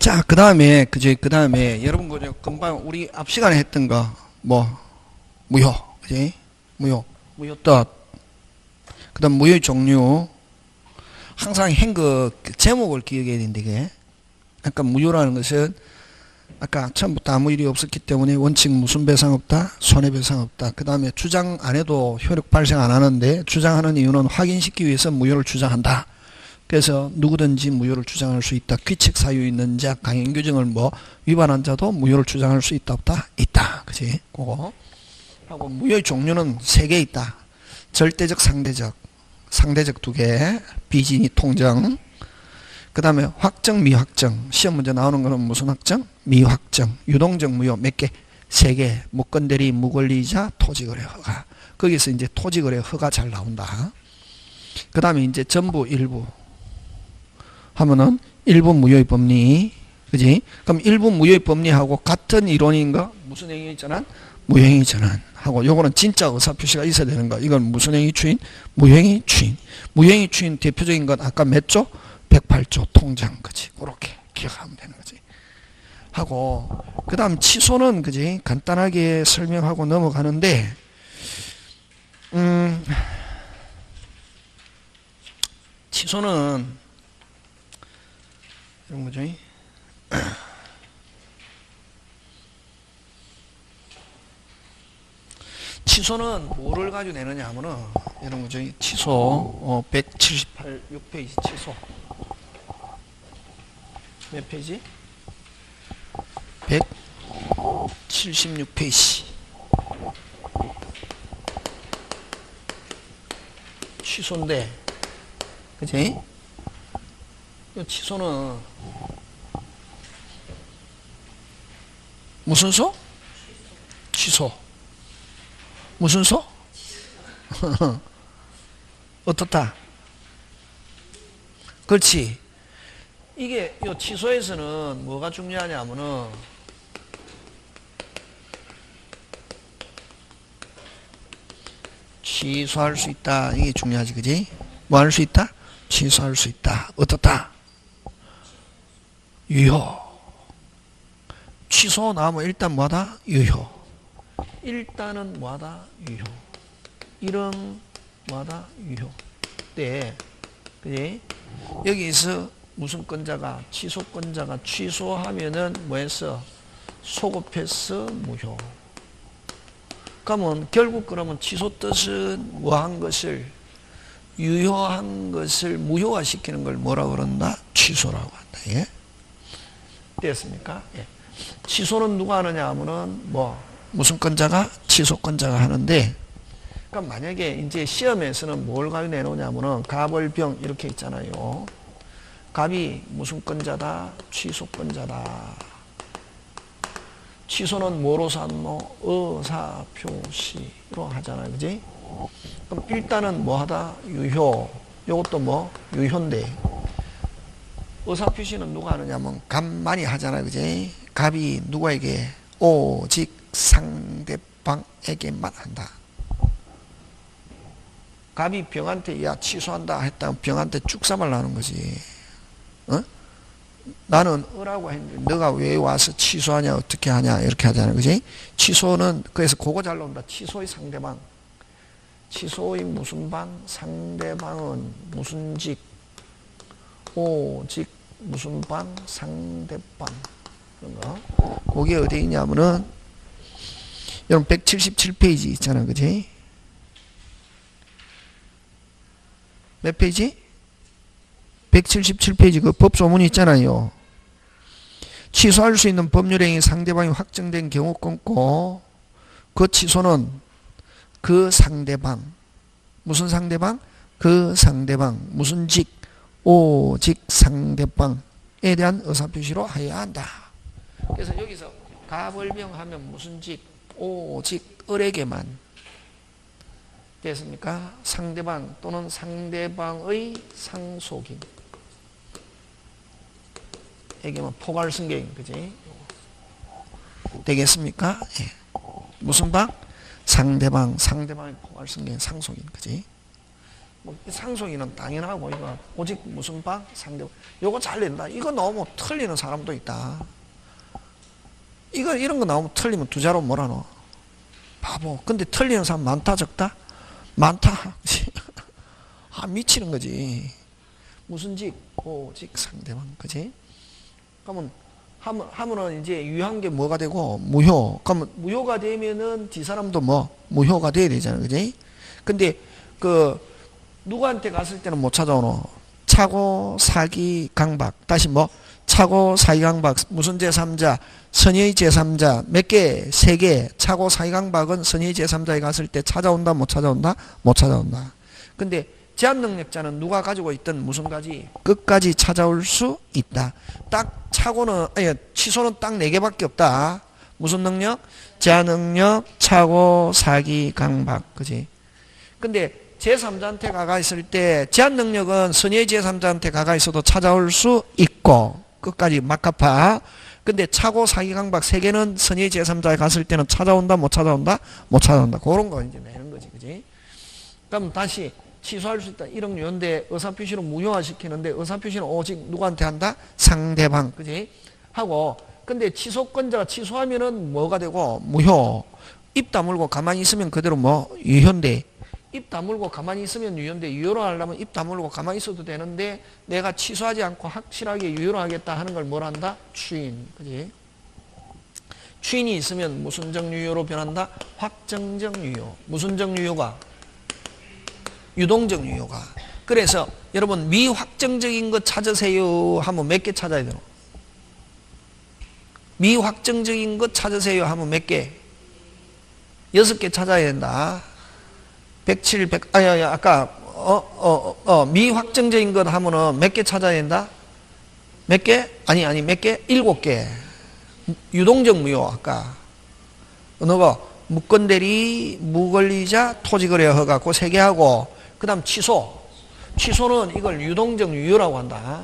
자, 그 다음에, 그지? 그 다음에, 여러분, 그죠? 금방 우리 앞 시간에 했던 거, 무효, 그지? 무효 뜻. 그 다음, 무효의 종류. 항상 행거 제목을 기억해야 되는데, 이게. 아까 무효라는 것은, 아까 처음부터 아무 일이 없었기 때문에 원칙 무슨 배상 없다? 손해배상 없다. 그 다음에 주장 안 해도 효력 발생 안 하는데, 주장하는 이유는 확인시키기 위해서 무효를 주장한다. 그래서 누구든지 무효를 주장할 수 있다. 규칙 사유 있는 자, 강행 규정을 위반한 자도 무효를 주장할 수 있다, 없다? 있다. 그치? 그거. 하고, 무효의 종류는 3개 있다. 절대적, 상대적. 상대적 2개. 비진이 통정. 그 다음에 확정, 미확정. 시험 문제 나오는 거는 무슨 확정? 미확정. 유동적 무효 몇 개? 3개. 무건대리, 무권리이자, 토지거래 허가. 거기서 이제 토지거래 허가 잘 나온다. 그 다음에 이제 전부, 일부. 하면은 일부 무효의 법리, 그지? 그럼 일부 무효의 법리하고 같은 이론인가? 무슨 행위 전환? 무효행위 전환. 하고 요거는 진짜 의사표시가 있어야 되는 거. 이건 무슨 행위 추인? 무효행위 추인. 무효행위 추인 대표적인 건 아까 몇 조? 108조 통장, 그지? 그렇게 기억하면 되는 거지. 하고 그 다음 취소는, 그지? 간단하게 설명하고 넘어가는데, 취소는 이런 거죠. 취소는 뭐를 가지고 내느냐 하면은 이런 거죠. 취소 178, 6페이지 취소 몇 페이지? 176페이지 취소인데, 그치? 이 취소는 무슨 소? 취소. 무슨 소? 어떻다? 그렇지. 이게 요 취소에서는 뭐가 중요하냐면은 취소할 수 있다. 이게 중요하지, 그지? 뭐 할 수 있다? 취소할 수 있다. 어떻다? 유효. 취소 나오면 일단 뭐하다? 유효. 일단은 뭐하다? 유효. 이런 뭐하다? 유효. 때, 그지? 여기서 무슨 건자가, 취소건자가 취소하면은 뭐했어? 소급해서 무효. 그러면 결국 그러면 취소 뜻은 뭐한 것을, 유효한 것을 무효화시키는 걸 뭐라고 그런다? 취소라고 한다. 예? 됐습니까? 예. 취소는 누가 하느냐 하면은 무슨 건자가? 취소건자가 하는데, 그럼 만약에 이제 시험에서는 뭘 가지고 내놓냐면은 갑을병 이렇게 있잖아요. 갑이 무슨 건자다? 취소건자다. 취소는 뭐로 삼노? 의사표시로 하잖아요. 그지? 그럼 일단은 뭐하다? 유효. 요것도 유효인데, 의사표시는 누가 하느냐면 갑만이 하잖아요. 그지? 갑이 누구에게? 오직 상대방에게만 한다. 갑이 병한테 야 취소한다 했다면 병한테 쭉삼을 나는 거지. 어? 나는 어라고 했는데 너가 왜 와서 취소하냐, 어떻게 하냐 이렇게 하잖아요. 그지? 취소는 그래서 그거 잘 나온다. 취소의 상대방. 취소의 무슨 방? 상대방은 무슨 직? 오직 무슨 방? 상대방. 그런 거. 그게 어디 있냐면은 여러분 177페이지 있잖아. 그지? 몇 페이지? 177페이지 그 법조문이 있잖아요. 취소할 수 있는 법률행위 상대방이 확정된 경우 끊고, 그 취소는 그 상대방, 무슨 상대방? 그 상대방, 무슨 직? 오직 상대방에 대한 의사표시로 하여야 한다. 그래서 여기서 갑을병 하면 무슨 직? 오직 을에게만. 됐습니까? 상대방 또는 상대방의 상속인 에게만 포괄승계인, 그지? 되겠습니까? 예. 무슨 방? 상대방의 포괄승계인 상속인, 그지? 뭐 상속인은 당연하고 이거 오직 무슨 방 상대방 요거 잘 낸다. 이거 나오면 틀리는 사람도 있다. 이거 이런 거 나오면 틀리면 두 자로 몰아넣어. 바보. 근데 틀리는 사람 많다 적다? 많다. 아 미치는 거지. 무슨 직? 오직 상대방. 그지? 그러면 하면은 이제 유효한 게 뭐가 되고 무효. 그러면 무효가 되면은 뒷사람도 뭐 무효가 돼야 되잖아. 그지? 근데 그 누구한테 갔을 때는 못 찾아오노? 차고 사기 강박. 다시 뭐 차고 사기 강박 무슨 제3자 선의의 제3자 몇 개? 3개. 차고 사기 강박은 선의의 제3자에 갔을 때 찾아온다 못 찾아온다? 못 찾아온다. 근데 제한 능력자는 누가 가지고 있든 무슨 가지 끝까지 찾아올 수 있다. 딱 차고는 아니 취소는 딱 4개밖에 없다. 무슨 능력? 제한 능력, 차고, 사기, 강박. 그지? 근데 제3자한테 가가 있을 때 제한 능력은 선의의 제3자한테 가가 있어도 찾아올 수 있고 끝까지 막갚아. 근데 차고, 사기, 강박 3개는 선의의 제3자에 갔을 때는 찾아온다 못 찾아온다? 못 찾아온다. 그런 거 이제 내는 거지. 그지? 그럼 다시 취소할 수 있다. 1억 유효인데 의사표시로 무효화시키는데 의사표시는 오직 누구한테 한다? 상대방. 그지? 하고 근데 취소권자가 취소하면은 뭐가 되고 무효. 입 다물고 가만히 있으면 그대로 뭐 유효인데 입 다물고 가만히 있으면 유효인데 유효로 하려면 입 다물고 가만히 있어도 되는데 내가 취소하지 않고 확실하게 유효로 하겠다 하는 걸 뭘 한다? 추인. 그지? 추인이 있으면 무슨 정 유효로 변한다? 확정적 유효. 무슨 정 유효가? 유동적 유효가. 그래서 여러분 미확정적인 것 찾으세요 하면 몇 개 찾아야 되노? 미확정적인 것 찾으세요 하면 몇 개? 6개 찾아야 된다. 107, 100, 아까 미확정적인 것 하면은 몇 개 찾아야 된다? 몇 개? 아니 몇 개? 7개. 유동적 무효 아까 어느 거? 무권대리, 무권리자, 토지거래 허가 그 3개 하고 그 다음 취소. 취소는 이걸 유동적 유효라고 한다.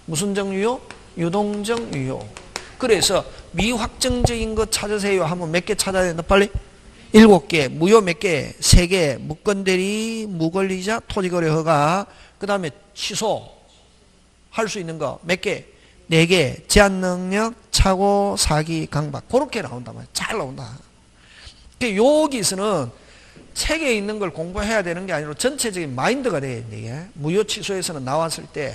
무슨 정 유효? 유동적 유효. 그래서 미확정적인 것 찾으세요 하면 몇 개 찾아야 된다 빨리? 7개. 무효 몇 개? 3개. 무권대리, 무권리자, 토지거래 허가 그 다음에 취소 할 수 있는 거 몇 개? 4개. 제한능력, 차고, 사기, 강박 그렇게 나온다 말이야. 잘 나온다. 여기서는 책에 있는 걸 공부해야 되는 게 아니라 전체적인 마인드가 돼야 돼. 이게. 무효 취소에서는 나왔을 때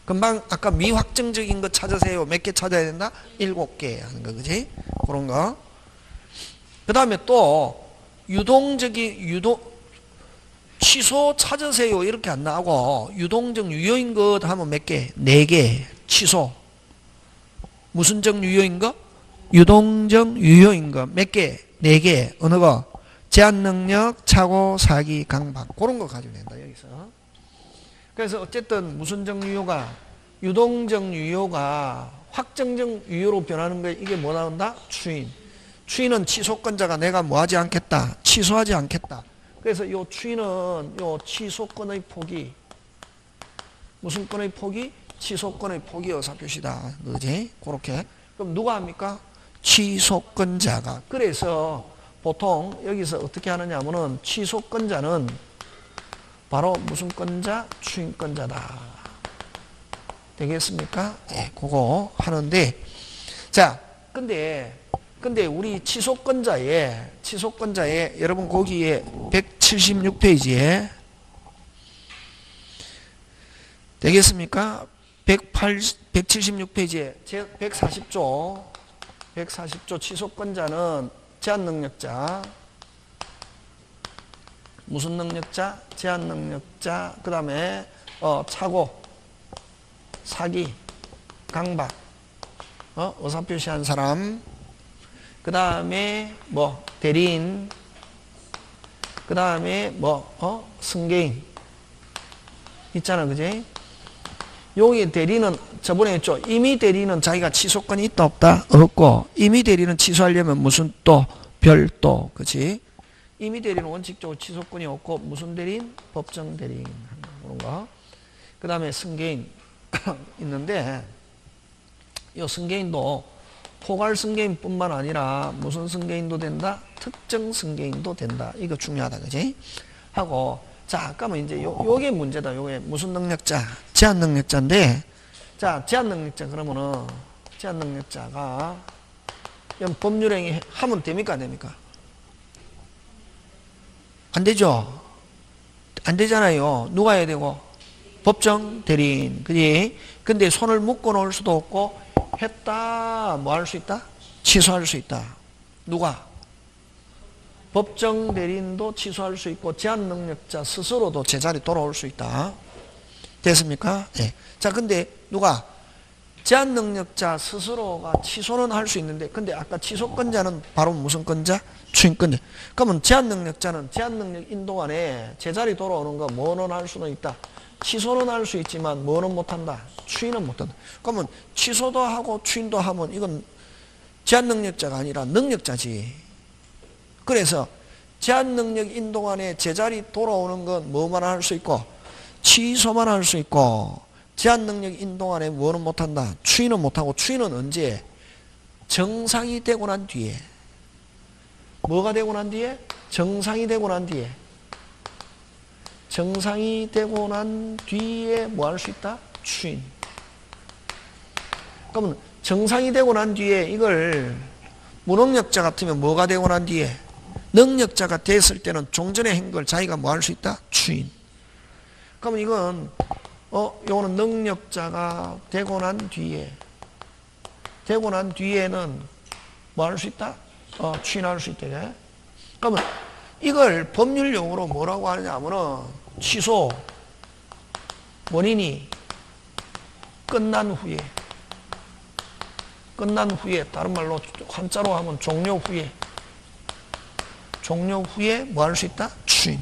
금방 아까 미확정적인 거 찾으세요. 몇 개 찾아야 된다? 7개 하는 거. 그지? 그런 거. 그 다음에 또 취소 찾으세요 이렇게 안 나오고 유동적 유효인 것 하면 몇 개? 4개. 취소. 무슨 정 유효인 거? 유동적 유효인 거 몇 개? 4개. 어느 거? 제한능력, 차고, 사기, 강박 그런 거 가지고 된다 여기서. 그래서 어쨌든 무슨 정 유효가? 유동적 유효가 확정적 유효로 변하는 거에 이게 뭐 나온다? 추인. 추인은 취소권자가 내가 뭐 하지 않겠다? 취소하지 않겠다. 그래서 요 추인은 요 취소권의 포기. 무슨 권의 포기? 취소권의 포기 의사표시다. 그지? 그렇게. 그럼 누가 합니까? 취소권자가. 그래서 보통 여기서 어떻게 하느냐 하면은 취소권자는 바로 무슨 권자? 추인권자다. 되겠습니까? 예, 그거 하는데 자, 근데 우리 취소권자에 여러분 거기에 176페이지에 되겠습니까? 176페이지에 140조 취소권자는 제한능력자 무슨 능력자? 제한능력자 그 다음에 차고 사기 강박 의사표시한 사람 그 다음에 뭐 대리인 그 다음에 뭐 승계인 있잖아. 그지? 여기 대리는 저번에 했죠. 임의 대리는 자기가 취소권이 있다 없다? 없고 임의 대리는 취소하려면 무슨 또 별도. 그치? 임의 대리는 원칙적으로 취소권이 없고 무슨 대리인? 법정 대리인 그런 거. 그 다음에 승계인 있는데 이 승계인도 포괄 승계인 뿐만 아니라 무슨 승계인도 된다? 특정 승계인도 된다. 이거 중요하다. 그치? 하고 자, 그러면 이제 요게 문제다. 요게 무슨 능력자? 제한 능력자인데, 자, 제한 능력자 그러면은, 제한 능력자가, 법률행위 하면 됩니까? 안 됩니까? 안 되죠? 안 되잖아요. 누가 해야 되고? 법정 대리인. 그지? 근데 손을 묶어 놓을 수도 없고, 했다, 뭐 할 수 있다? 취소할 수 있다. 누가? 법정 대리인도 취소할 수 있고, 제한 능력자 스스로도 제자리 돌아올 수 있다. 됐습니까? 네. 자, 근데 누가? 제한 능력자 스스로가 취소는 할 수 있는데, 근데 아까 취소권자는 바로 무슨 권자? 추인권자. 그러면 제한 능력자는 제한 능력 인도안에 제자리 돌아오는 거 뭐는 할 수는 있다. 취소는 할 수 있지만 뭐는 못한다. 추인은 못한다. 그러면 취소도 하고 추인도 하면 이건 제한 능력자가 아니라 능력자지. 그래서 제한 능력 인도안에 제자리 돌아오는 건 뭐만 할 수 있고 취소만 할 수 있고, 제한 능력 인도안에 뭐는 못한다. 추인은 못하고, 추인은 언제? 정상이 되고 난 뒤에. 뭐가 되고 난 뒤에? 정상이 되고 난 뒤에. 정상이 되고 난 뒤에 뭐 할 수 있다? 추인. 그러면 정상이 되고 난 뒤에 이걸 무능력자 같으면 뭐가 되고 난 뒤에? 능력자가 됐을 때는 종전에 한 걸 자기가 뭐 할 수 있다? 추인. 그러면 이건 요거는 능력자가 되고 난 뒤에는 뭐 할 수 있다? 추인할 수 있다. 그래? 그러면 이걸 법률 용어로 뭐라고 하느냐면은 취소 원인이 끝난 후에, 다른 말로 한자로 하면 종료 후에 뭐 할 수 있다? 추인.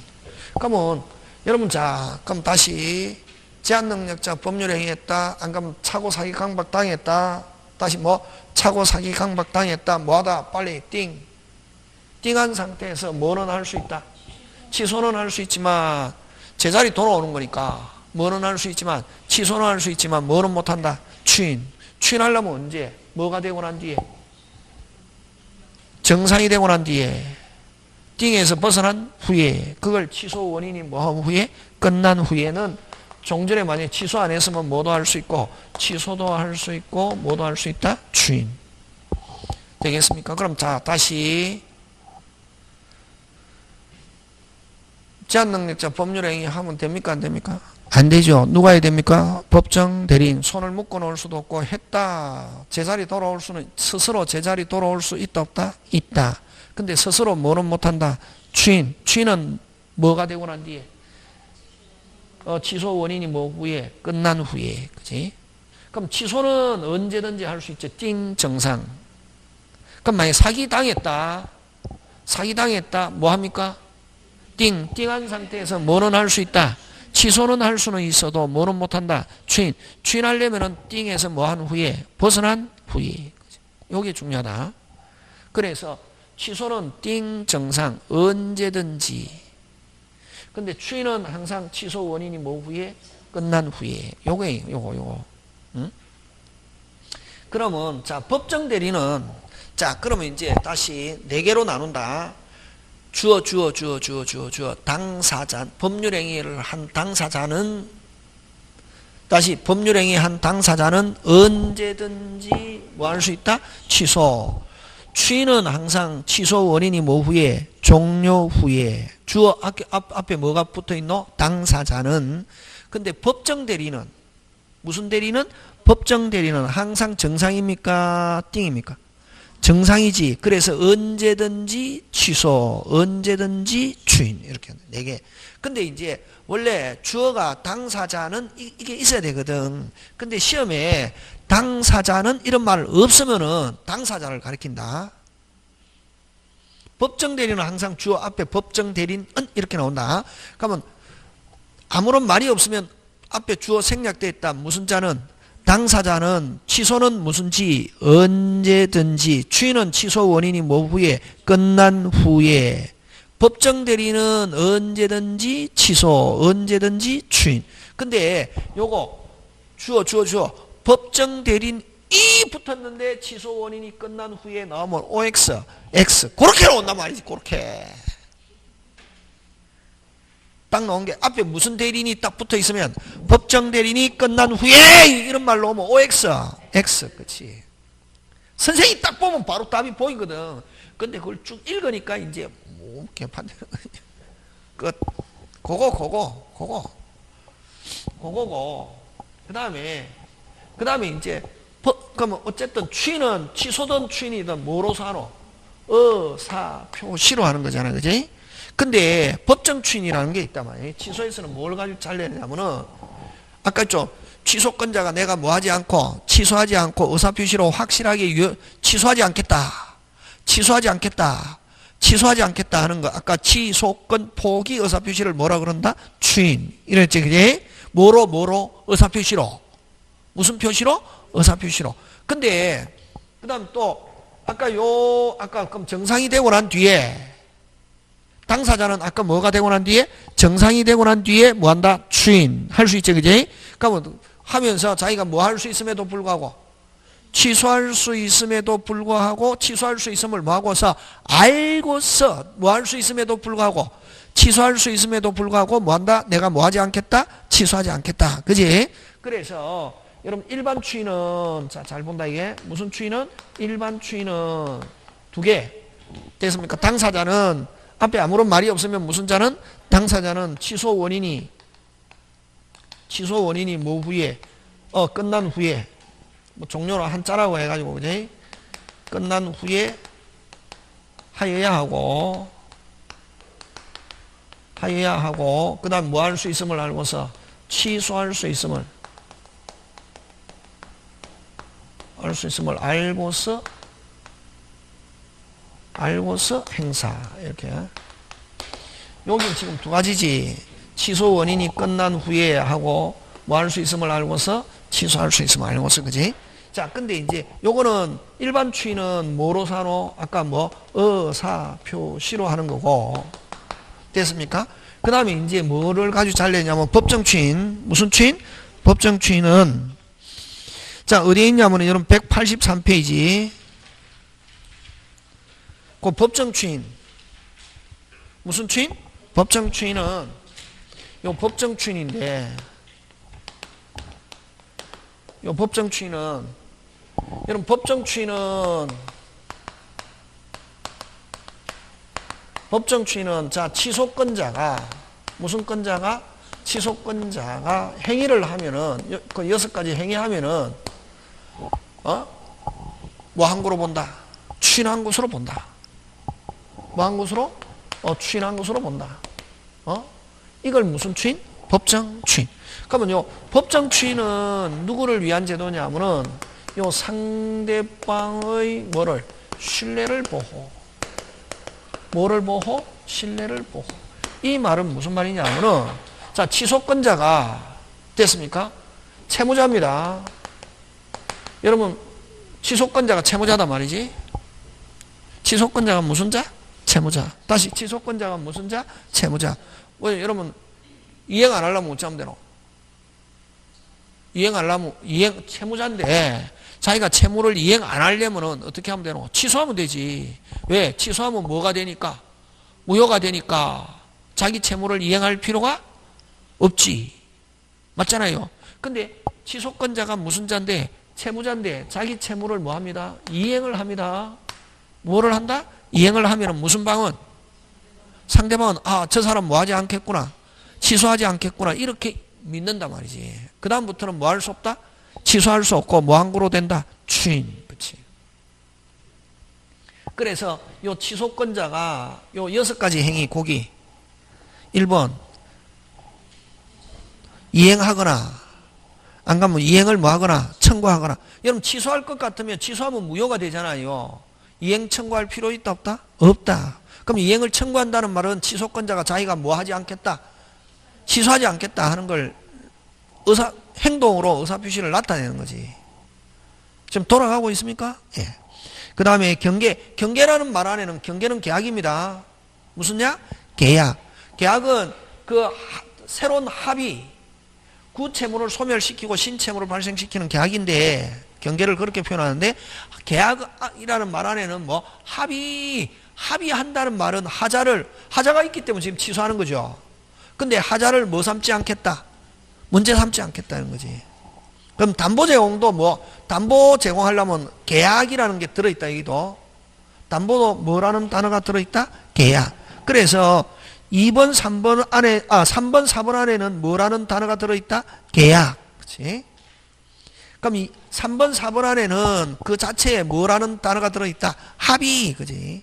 그러면 여러분, 자, 그럼 다시 제한 능력자 법률 행위했다. 안 그러면 차고 사기 강박 당했다. 다시 뭐 차고 사기 강박 당했다. 뭐하다? 빨리 띵한 상태에서 뭐는 할 수 있다. 취소는 할 수 있지만 제자리 돌아오는 거니까 뭐는 할 수 있지만 취소는 할 수 있지만 뭐는 못한다. 추인하려면 언제? 뭐가 되고 난 뒤에? 정상이 되고 난 뒤에. 띵에서 벗어난 후에. 그걸 취소 원인이 뭐한 후에? 끝난 후에는 종전에 만약에 취소 안 했으면 뭐도 할 수 있고 취소도 할 수 있고 뭐도 할 수 있다? 추인. 되겠습니까? 그럼 자, 다시 제한 능력자 법률행위 하면 됩니까? 안 됩니까? 안 되죠. 누가 해야 됩니까? 법정 대리인. 손을 묶어 놓을 수도 없고, 했다. 제자리 돌아올 수는, 스스로 제자리 돌아올 수 있다 없다? 있다. 근데 스스로 뭐는 못한다? 추인은 뭐가 되고 난 뒤에? 취소 원인이 뭐 후에? 끝난 후에. 그지? 그럼 취소는 언제든지 할 수 있죠. 정상. 그럼 만약에 사기당했다. 뭐 합니까? 띵한 상태에서 뭐는 할 수 있다. 취소는 할 수는 있어도 뭐는 못한다. 추인하려면은 띵에서 뭐 한 후에, 벗어난 후에. 이게 중요하다. 그래서 취소는 정상, 언제든지. 근데 추인은 항상 취소 원인이 뭐 후에? 끝난 후에. 요거. 응? 그러면, 자, 법정 대리는, 자, 그러면 이제 다시 4개로 나눈다. 주어. 당사자, 법률행위를 한 당사자는, 다시 법률행위 한 당사자는 언제든지 뭐 할 수 있다? 취소. 추인은 항상 취소 원인이 뭐 후에? 종료 후에. 주어 앞에 뭐가 붙어 있노? 당사자는. 근데 법정 대리는, 무슨 대리는? 법정 대리는 항상 정상입니까? 띵입니까? 정상이지. 그래서 언제든지 취소, 언제든지 추인. 이렇게 4개. 근데 이제 원래 주어가 당사자는 이게 있어야 되거든. 근데 시험에 당사자는 이런 말 없으면은 당사자를 가리킨다. 법정 대리는 항상 주어 앞에 법정 대리는 이렇게 나온다. 그러면 아무런 말이 없으면 앞에 주어 생략되어 있다. 무슨 자는? 당사자는. 취소는 무슨 지? 언제든지. 추인은 취소 원인이 뭐 후에? 끝난 후에. 법정 대리는 언제든지 취소, 언제든지 추인. 근데 요거 주어. 법정 대리인 이 붙었는데 취소 원인이 끝난 후에 나오면 OX, X. 그렇게 나온단 말이지. 그렇게. 딱 나온 게 앞에 무슨 대리인이 딱 붙어 있으면 법정 대리인이 끝난 후에 이런 말로 오면 OX, X, 그치. 선생님이 딱 보면 바로 답이 보이거든. 근데 그걸 쭉 읽으니까 이제 뭐 이렇게 판단 끝. 그거고. 그 다음에 이제 그러면 어쨌든 취는 취소든 취이든 뭐로 사노? 표시로 하는 거잖아, 그지? 근데 법정 취인이라는 게 있단 말이에요. 취소에서는 뭘 가지고 잘내냐면은 아까 있죠. 취소권자가 내가 뭐 하지 않고 취소하지 않고 의사표시로 확실하게 취소하지 않겠다 하는 거. 아까 취소권 포기 의사표시를 뭐라 그런다? 취인. 이랬지, 그지? 뭐로? 의사표시로. 무슨 표시로? 의사표시로. 근데 그 다음 또 아까 그럼 정상이 되고 난 뒤에 당사자는 아까 뭐가 되고 난 뒤에 정상이 되고 난 뒤에 뭐 한다? 취인. 할 수 있지, 그지? 그러면 하면서 자기가 뭐 할 수 있음에도 불구하고 취소할 수 있음에도 불구하고 취소할 수 있음을 뭐 하고서 알고서 뭐 할 수 있음에도 불구하고 취소할 수 있음에도 불구하고 뭐 한다? 내가 뭐 하지 않겠다? 취소하지 않겠다. 그지? 그래서 여러분 일반 취는 자, 잘 본다 이게. 무슨 취는? 일반 취는 두 개. 됐습니까? 당사자는 앞에 아무런 말이 없으면 무슨 자는? 당사자는 취소 원인이 뭐 후에 끝난 후에 뭐 종료로 한자라고 해가지고 그지? 끝난 후에 하여야 하고 그 다음 뭐 할 수 있음을 알고서 취소할 수 있음을 알고서 행사. 이렇게. 여기 지금 두 가지지. 취소 원인이 끝난 후에 하고 뭐 할 수 있음을 알고서 취소할 수 있음을 알고서, 그지? 자, 근데 이제 요거는 일반 취는 뭐로 사노? 아까 뭐 의사표시로 하는 거고. 됐습니까? 그 다음에 이제 뭐를 가지고 잘 내냐면 법정 취인. 무슨 취인? 법정 취인은 자, 어디에 있냐면 여러분 183페이지. 그 법정 취인. 무슨 취인? 법정 취인은 요 법정 취인인데 요 법정 취인은 여러분 법정 취인은 자, 취소권자가 무슨 권자가? 취소권자가 행위를 하면은 그 6가지 행위하면은 뭐 한 곳으로 본다? 취인한 곳으로 본다. 뭐 한 곳으로? 취인한 곳으로 본다. 이걸 무슨 취인? 법정 취인. 그러면 요 법정 취인은 누구를 위한 제도냐면은 요 상대방의 뭐를? 신뢰를 보호. 뭐를 보호? 신뢰를 보호. 이 말은 무슨 말이냐면은 자, 취소권자가 됐습니까? 채무자입니다. 여러분 취소권자가 채무자다 말이지. 취소권자가 무슨 자? 채무자. 다시 취소권자가 무슨 자? 채무자. 왜 여러분 이행 안 하려면 어찌 하면 되노? 채무자인데 자기가 채무를 이행 안 하려면 어떻게 하면 되노? 취소하면 되지. 왜? 취소하면 뭐가 되니까? 무효가 되니까 자기 채무를 이행할 필요가 없지. 맞잖아요. 근데 취소권자가 무슨 자인데? 채무자인데 자기 채무를 뭐 합니다? 이행을 합니다. 뭐를 한다? 이행을 하면 무슨 방은? 상대방은 저 사람 뭐 하지 않겠구나. 취소하지 않겠구나. 이렇게 믿는단 말이지. 그 다음부터는 뭐 할 수 없다? 취소할 수 없고 뭐 한 거로 된다? 취인. 그치. 그래서 요 취소권자가 요 6가지 행위 고기 1번 이행하거나 안 가면 이행을 뭐 하거나 청구하거나. 여러분 취소할 것 같으면 취소하면 무효가 되잖아요. 이행 청구할 필요 있다 없다? 없다. 그럼 이행을 청구한다는 말은 취소권자가 자기가 뭐 하지 않겠다? 취소하지 않겠다 하는 걸 행동으로 의사표시를 나타내는 거지. 지금 돌아가고 있습니까? 예. 그 다음에 경계라는 말 안에는 경계는 계약입니다. 무슨냐? 계약. 계약은 그 새로운 합의, 구채무를 소멸시키고 신채무를 발생시키는 계약인데 경계를 그렇게 표현하는데 계약이라는 말 안에는 뭐 합의한다는 말은 하자가 있기 때문에 지금 취소하는 거죠. 근데 하자를 뭐 삼지 않겠다? 문제 삼지 않겠다는 거지. 그럼 담보 제공도 뭐, 담보 제공하려면 계약이라는 게 들어있다, 여기도. 담보도 뭐라는 단어가 들어있다? 계약. 그래서 2번, 3번 안에, 3번, 4번 안에는 뭐라는 단어가 들어있다? 계약. 그치? 그럼 이 3번, 4번 안에는 그 자체에 뭐라는 단어가 들어있다? 합의. 그지?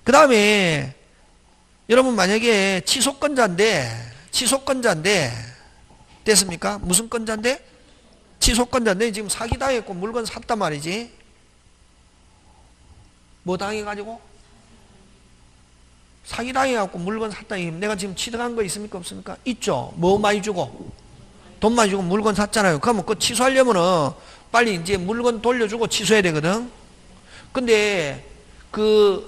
그 다음에, 여러분 만약에 취소권자인데, 됐습니까? 무슨 건자인데? 취소권자인데 지금 사기당했고 물건 샀단 말이지. 뭐 당해가지고? 사기당해갖고 물건 샀다. 내가 지금 취득한 거 있습니까? 없습니까? 있죠. 뭐 많이 주고? 돈 많이 주고 물건 샀잖아요. 그러면 그거 취소하려면은 빨리 이제 물건 돌려주고 취소해야 되거든. 근데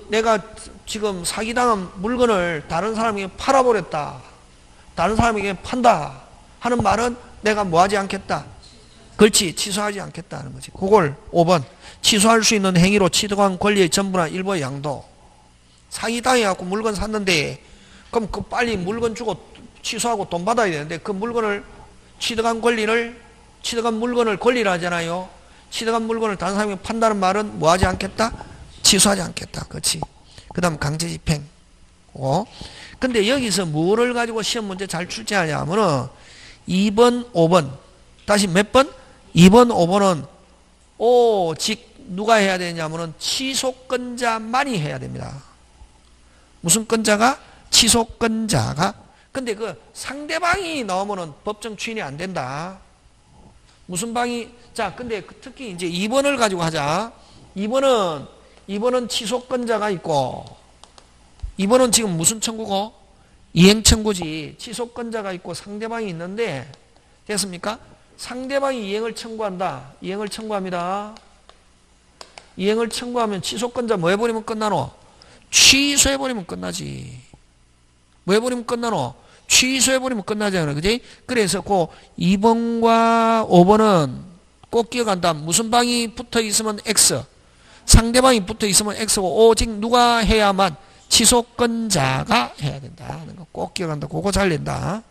내가 지금 사기당한 물건을 다른 사람에게 팔아버렸다. 다른 사람에게 판다 하는 말은 내가 뭐 하지 않겠다. 그렇지. 취소하지 않겠다 하는 거지. 그걸 5번. 취소할 수 있는 행위로 취득한 권리의 전부나 일부의 양도. 사기당해갖고 물건 샀는데 그럼 그 빨리 물건 주고 취소하고 돈 받아야 되는데 그 물건을 취득한 물건을 권리라 하잖아요. 취득한 물건을 다른 사람에게 판다는 말은 뭐 하지 않겠다? 취소하지 않겠다. 그렇지. 그 다음 강제집행. 근데 여기서 뭐를 가지고 시험 문제 잘 출제하냐 하면은 2번, 5번. 다시 몇 번? 2번, 5번은 오직 누가 해야 되냐면은 취소권자만이 해야 됩니다. 무슨 건자가? 취소권자가. 근데 그 상대방이 나오면은 법정 추인이 안 된다. 무슨 방이? 자, 근데 특히 이제 2번을 가지고 하자. 2번은 취소권자가 있고 2번은 지금 무슨 청구고? 이행청구지. 취소권자가 있고 상대방이 있는데 됐습니까? 상대방이 이행을 청구한다. 이행을 청구합니다. 이행을 청구하면 취소권자 뭐 해버리면 끝나노? 취소해버리면 끝나지. 뭐 해버리면 끝나노? 취소해버리면 끝나잖아. 그지? 그래서 그 2번과 5번은 꼭 기억한다. 무슨 방이 붙어 있으면 X. 상대방이 붙어 있으면 X고 오직 누가 해야만 취소권자가 해야 된다 하는 거 꼭 기억한다. 그거 잘 낸다.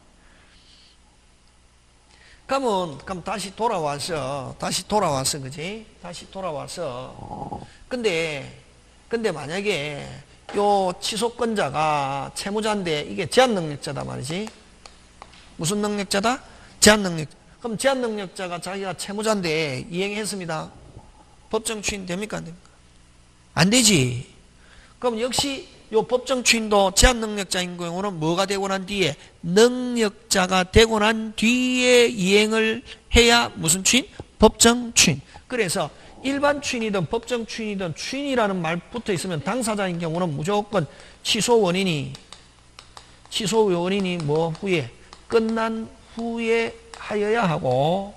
그럼 다시 돌아와서 그지? 다시 돌아와서 근데 만약에 요 취소권자가 채무자인데 이게 제한능력자다 말이지. 무슨 능력자다? 제한능력. 그럼 제한능력자가 자기가 채무자인데 이행했습니다. 법정 추인 됩니까? 안 됩니까? 안 되지. 그럼 역시 요 법정 추인도 제한능력자인 경우는 뭐가 되고 난 뒤에 능력자가 되고 난 뒤에 이행을 해야 무슨 추인? 법정 추인. 그래서 일반 추인이든 법정 추인이든 추인이라는 말 붙어 있으면 당사자인 경우는 무조건 취소 원인이 뭐 후에 끝난 후에 하여야 하고.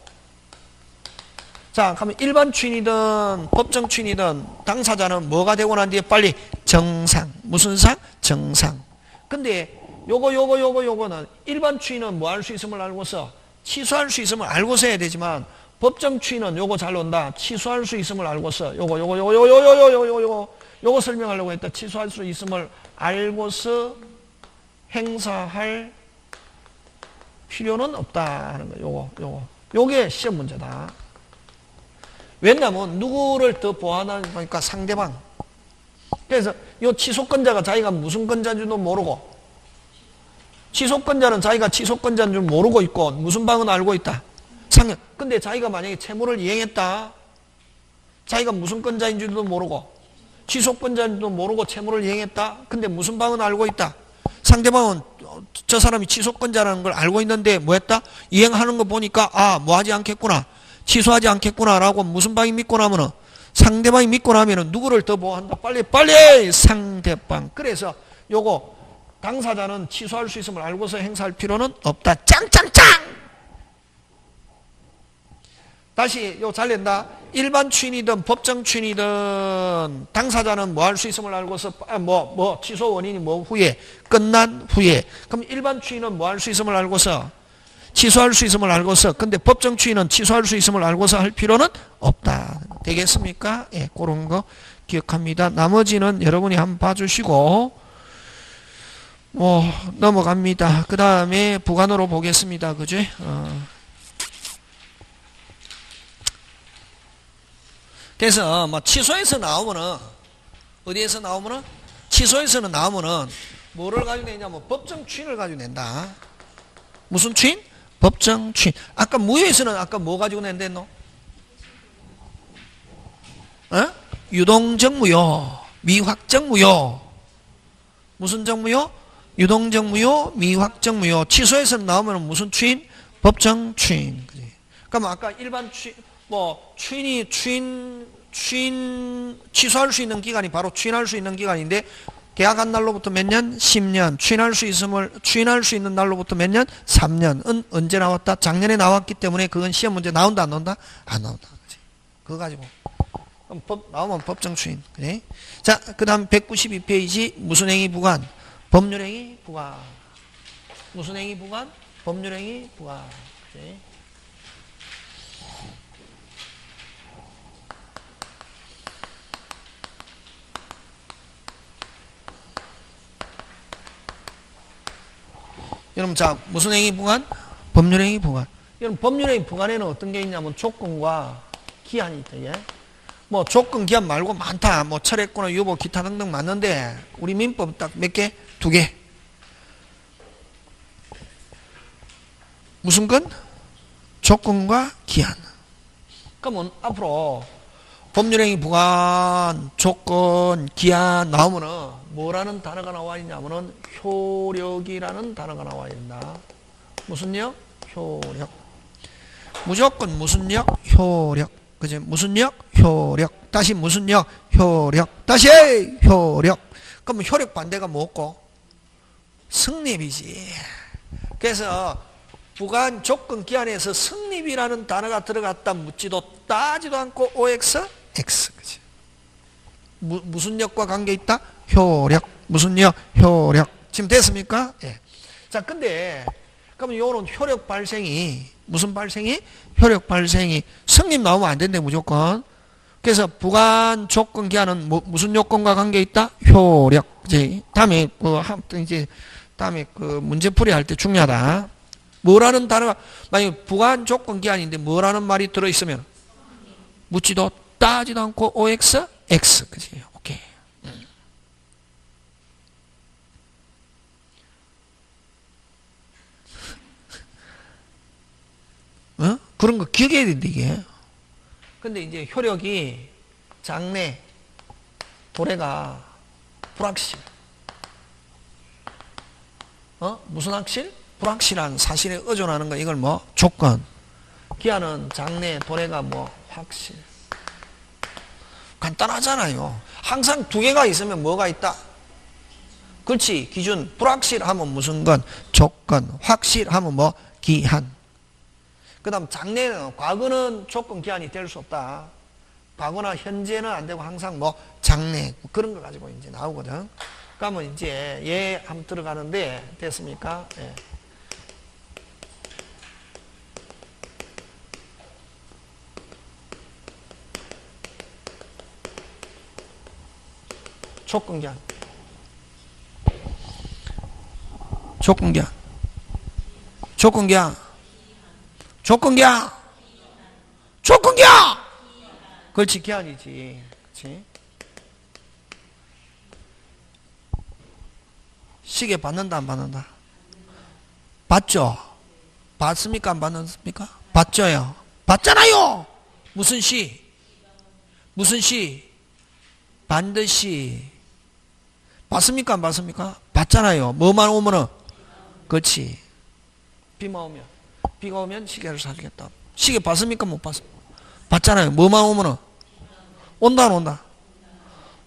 자, 그러면 일반 추인이든 법정 추인이든 당사자는 뭐가 되고 난 뒤에 빨리 정상. 무슨 상? 정상. 근데 요거는 일반 추인은 뭐 할 수 있음을 알고서 취소할 수 있음을 알고서 해야 되지만 법정 추인은 요거 잘 논다. 취소할 수 있음을 알고서 요거 설명하려고 했다. 취소할 수 있음을 알고서 행사할 필요는 없다 하는 거. 요게 시험 문제다. 왜냐면 누구를 더 보완하니까 상대방. 그래서 요 취소권자가 자기가 무슨 건자인 줄도 모르고 취소권자는 자기가 취소권자인 줄 모르고 있고 무슨 방은 알고 있다. 근데 자기가 만약에 채무를 이행했다. 자기가 무슨 건자인 줄도 모르고 취소권자인 줄도 모르고 채무를 이행했다. 근데 무슨 방은 알고 있다. 상대방은 저 사람이 취소권자라는 걸 알고 있는데 뭐 했다? 이행하는 거 보니까 뭐 하지 않겠구나. 취소하지 않겠구나 라고 무슨 방이 믿고 나면은 상대방이 믿고 나면은 누구를 더 보호한다. 빨리 상대방. 그래서 요거 당사자는 취소할 수 있음을 알고서 행사할 필요는 없다. 짱짱짱. 다시 요 잘 낸다. 일반 추인이든 법정 추인이든 당사자는 뭐 할 수 있음을 알고서 취소 원인이 뭐 후에 끝난 후에. 그럼 일반 추인은 뭐 할 수 있음을 알고서 취소할 수 있음을 알고서. 근데 법정 추인은 취소할 수 있음을 알고서 할 필요는 없다. 되겠습니까? 예, 그런 거 기억합니다. 나머지는 여러분이 한번 봐주시고 넘어갑니다. 그 다음에 부관으로 보겠습니다. 그지? 그래서 뭐 취소해서 나오면은 어디에서 나오면은 취소해서는 나오면은 뭐를 가지고 내냐면 법정 추인을 가지고 낸다. 무슨 추인? 법정 추인. 아까 무효에서는 아까 뭐 가지고 낸댔노? 유동적 무효, 미확정 무효. 무슨 적 무효? 유동적 무효, 미확정 무효. 취소해서 나오면 무슨 추인? 법정 추인. 그럼 아까 일반 추인, 추인, 취소할 수 있는 기간이 바로 추인할 수 있는 기간인데, 계약한 날로부터 몇 년? 10년. 추인할 수 있는 날로부터 몇 년? 3년은 언제 나왔다? 작년에 나왔기 때문에 그건 시험 문제 나온다, 안 나온다? 안 나온다. 그치? 그거 가지고. 그럼 나오면 법정 추인. 그래? 자, 그 다음 192페이지. 무슨 행위 부관? 법률행위 부관. 무슨 행위 부관? 법률행위 부관. 그래? 여러분, 자, 무슨 행위 부관? 법률행위 부관. 여러분, 법률행위 부관에는 어떤 게 있냐면 조건과 기한이 있다. 예? 뭐 조건 기한 말고 많다. 뭐 철회권은 유보 기타 등등 많는데 우리 민법 딱 몇 개? 2개. 무슨 건? 조건과 기한. 그러면 앞으로 법률행위 부관, 조건, 기한 나오면은 뭐라는 단어가 나와 있냐면은 효력이라는 단어가 나와 있다. 무슨 력? 효력. 무조건 무슨 력? 효력. 그지? 무슨 력? 효력. 다시 무슨 력? 효력. 다시 효력. 그러면 효력 반대가 뭐고? 성립이지. 그래서 부관 조건 기한에서 성립이라는 단어가 들어갔다 묻지도 따지도 않고 OX, X. 그지? 무슨 력과 관계 있다? 효력. 무슨 력? 효력. 지금 됐습니까? 예. 자, 근데 그러면 요런 효력 발생이 무슨 발생이? 효력 발생이 성립 나오면 안 된대 무조건. 그래서 부관 조건 기한은 무슨 요건과 관계 있다? 효력. 이제 다음에 이제 다음에 문제풀이 할 때 중요하다. 뭐라는 단어가 만약 부관 조건 기한인데 뭐라는 말이 들어 있으면 묻지도 따지도 않고 OX, X. 그지? 오케이. 그런 거 기억해야 된다, 이게. 근데 이제 효력이 장래, 도래가 불확실. 무슨 확실? 불확실한 사실에 의존하는 거, 이걸 뭐? 조건. 기한은 장래, 도래가 뭐? 확실. 간단하잖아요. 항상 2개가 있으면 뭐가 있다? 그렇지. 기준. 불확실하면 무슨 건? 조건. 확실하면 뭐? 기한. 그 다음 장래는, 과거는 조건 기한이 될 수 없다. 과거나 현재는 안 되고 항상 뭐 장래 그런 거 가지고 이제 나오거든. 그러면 이제 얘 한번 들어가는데 됐습니까? 예. 조건 기한. 조건 기한. 조건 기한. 조건 기한. 조건 기한. 그렇지, 기한이지. 그렇지. 시계 받는다, 안 받는다? 받죠? 받습니까, 안 받습니까? 받죠요. 받잖아요. 무슨 시? 무슨 시? 반드시. 받습니까, 안 받습니까? 받잖아요. 뭐만 오면은. 그렇지. 비만 오면. 비가 오면 시계를 사주겠다. 시계 받습니까, 못 받습니까? 받잖아요. 뭐만 오면은. 온다, 안 온다?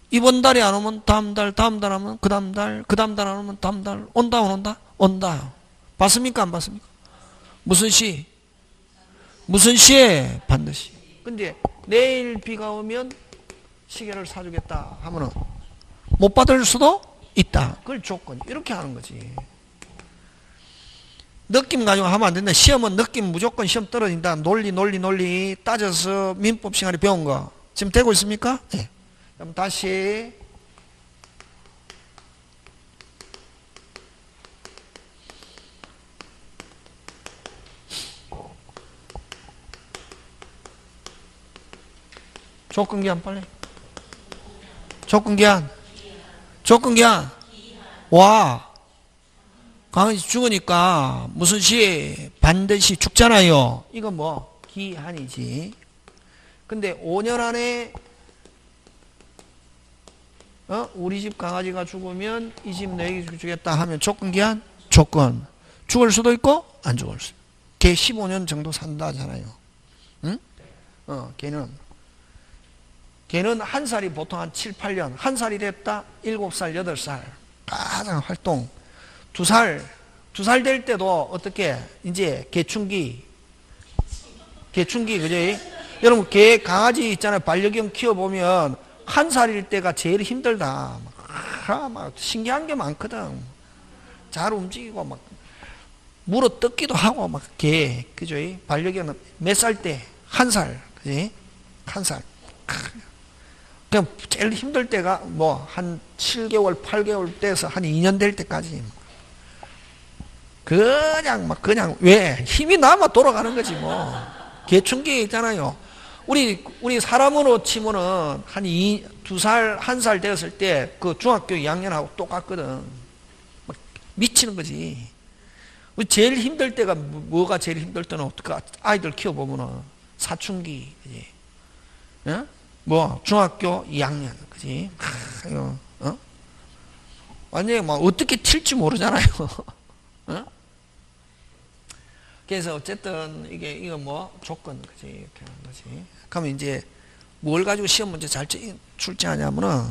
이번 달에 안 오면 다음 달, 다음 달 하면 그 다음 달, 그 다음 달 안 오면 다음 달. 온다, 안 온다? 온다. 받습니까, 안 받습니까? 무슨 시? 무슨 시에? 반드시. 근데 내일 비가 오면 시계를 사주겠다 하면은 못 받을 수도 있다. 그걸 조건. 이렇게 하는 거지. 느낌 가지고 하면 안 된다. 시험은 느낌 무조건 시험 떨어진다. 논리 따져서 민법 시간에 배운 거. 지금 되고 있습니까? 네. 그럼 다시 조건기한 빨리. 조건기한. 조건기한. 와. 강아지 죽으니까 무슨 시? 반드시 죽잖아요. 이건 뭐? 기한이지. 근데 5년 안에 우리 집 강아지가 죽으면 이 집 너에게 주겠다 하면 조건기한? 조건. 죽을 수도 있고 안 죽을 수도 있고. 걔 15년 정도 산다 하잖아요. 응? 걔는 한 살이 보통 한 7, 8년. 한 살이 됐다? 7살, 8살. 가장 활동. 2살 될 때도 어떻게? 이제 개충기, 그지? 여러분, 개, 강아지 있잖아요. 반려견 키워보면 한 살일 때가 제일 힘들다. 막 신기한 게 많거든. 잘 움직이고, 막, 물어 뜯기도 하고, 막, 개, 그죠? 반려견은 몇 살 때? 한 살, 그지? 한 살. 그냥 제일 힘들 때가 뭐, 한 7개월, 8개월 돼서 한 2년 될 때까지. 그냥, 왜? 힘이 남아 돌아가는 거지, 뭐. 개충기 있잖아요. 우리 사람으로 치면은 한 2살, 1살 되었을 때 그 중학교 2학년하고 똑같거든. 막 미치는 거지. 제일 힘들 때가 뭐가 제일 힘들 때는 어떻게 아이들 키워보면은 사춘기, 그지? 뭐 중학교 2학년, 그지? 완전히 막 어떻게 튈지 모르잖아요. 그래서 어쨌든 이거 뭐 조건, 그지? 이렇게 하는 거지. 그러면 이제 뭘 가지고 시험 문제 잘 출제하냐면은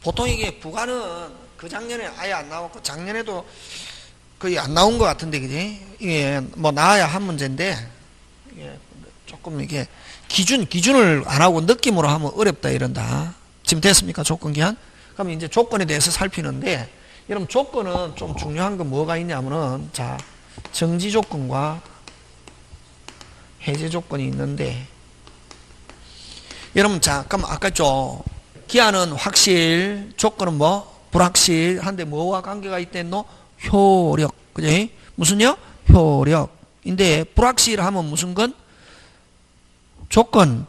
보통 이게 부가는 그 작년에 아예 안 나왔고 작년에도 거의 안 나온 것 같은데, 그지? 이게 뭐 나와야 한 문제인데 이게 조금 이게 기준을 안 하고 느낌으로 하면 어렵다 이런다. 지금 됐습니까? 조건 기한? 그럼 이제 조건에 대해서 살피는데, 여러분 조건은 좀 중요한 건 뭐가 있냐면은, 자, 정지 조건과 해제 조건이 있는데, 여러분, 자, 그럼 아까 죠 기한은 확실, 조건은 뭐? 불확실. 한데 뭐와 관계가 있댔노? 효력. 그지? 무슨요? 효력인데, 불확실하면 무슨 건? 조건.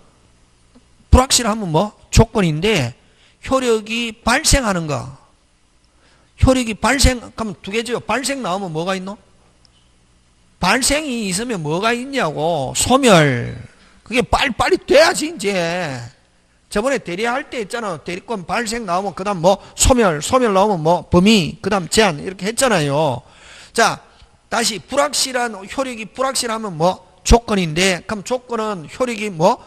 불확실하면 뭐? 조건인데, 효력이 발생하는 거. 효력이 그럼 두 개죠. 발생 나오면 뭐가 있노? 발생이 있으면 뭐가 있냐고. 소멸. 그게 빨리 돼야지, 이제. 저번에 대리할 때 있잖아. 대리권 발생 나오면, 그 다음 뭐, 소멸 나오면 뭐, 범위, 그 다음 제한, 이렇게 했잖아요. 자, 다시, 효력이 불확실하면 뭐, 조건인데, 그럼 조건은 효력이 뭐,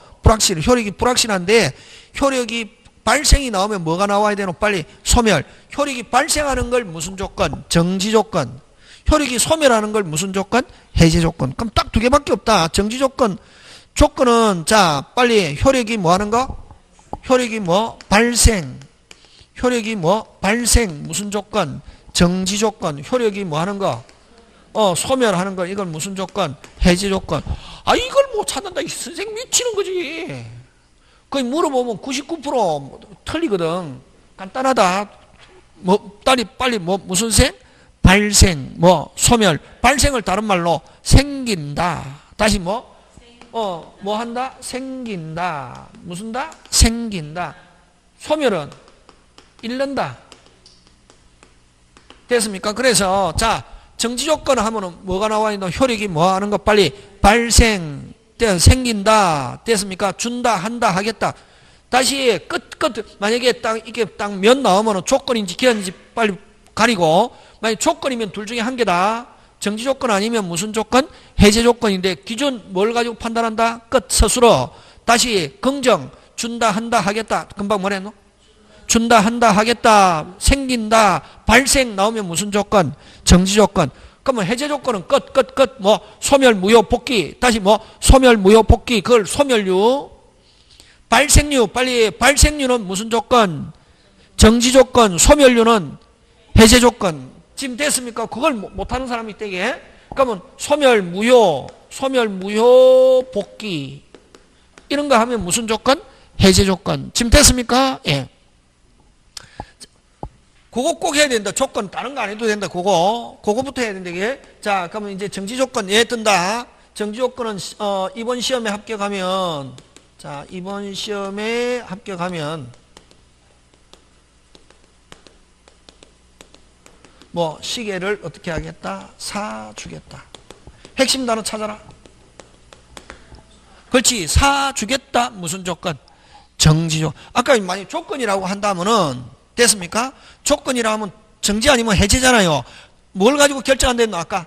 효력이 불확실한데, 효력이 발생이 나오면 뭐가 나와야 되노? 빨리, 소멸. 효력이 발생하는 걸 무슨 조건? 정지 조건. 효력이 소멸하는 걸 무슨 조건? 해제 조건. 그럼 딱 두 개밖에 없다. 정지 조건. 조건은, 자, 빨리, 효력이 뭐 하는 거? 효력이 뭐? 발생. 효력이 뭐? 발생. 무슨 조건? 정지 조건. 효력이 뭐 하는 거? 소멸하는 거. 이건 무슨 조건? 해제 조건. 아, 이걸 못 찾는다. 이 선생님 미치는 거지. 거의 물어보면 99% 틀리거든. 간단하다. 뭐, 빨리 뭐, 무슨 생? 발생. 뭐, 소멸. 발생을 다른 말로 생긴다. 다시 뭐? 뭐 한다? 생긴다. 무슨 다? 생긴다. 소멸은 잃는다. 됐습니까? 그래서, 자, 정지 조건 하면은 뭐가 나와 있노? 효력이 뭐 하는 거? 빨리 발생, 생긴다. 됐습니까? 준다, 한다, 하겠다. 다시 만약에 이게 딱 면 나오면은 조건인지 기한인지 빨리 가리고, 만약 조건이면 둘 중에 한 개다. 정지 조건 아니면 무슨 조건? 해제 조건인데, 기준 뭘 가지고 판단한다? 끝, 스스로. 다시 긍정, 준다, 한다, 하겠다. 금방 뭐랬노? 준다, 한다, 하겠다. 생긴다, 발생 나오면 무슨 조건? 정지 조건. 그러면 해제 조건은 끝. 뭐, 소멸, 무효, 복귀. 다시 뭐, 소멸, 무효, 복귀. 그걸 소멸류. 발생류, 빨리, 발생류는 무슨 조건? 정지 조건. 소멸류는 해제 조건. 지금 됐습니까? 그걸 못하는 사람이 있대게. 그러면 소멸, 무효, 복귀. 이런 거 하면 무슨 조건? 해제 조건. 지금 됐습니까? 예. 그거 꼭 해야 된다. 조건 다른 거 안 해도 된다. 그거부터 해야 된다. 이게. 자, 그러면 이제 정지 조건 예 뜬다. 정지 조건은 이번 시험에 합격하면, 자, 이번 시험에 합격하면 뭐 시계를 어떻게 하겠다? 사주겠다. 핵심 단어 찾아라. 그렇지. 사주겠다. 무슨 조건? 정지조. 아까 만약 조건이라고 한다면은 됐습니까? 조건이라 하면 정지 아니면 해제잖아요. 뭘 가지고 결정한다노 아까?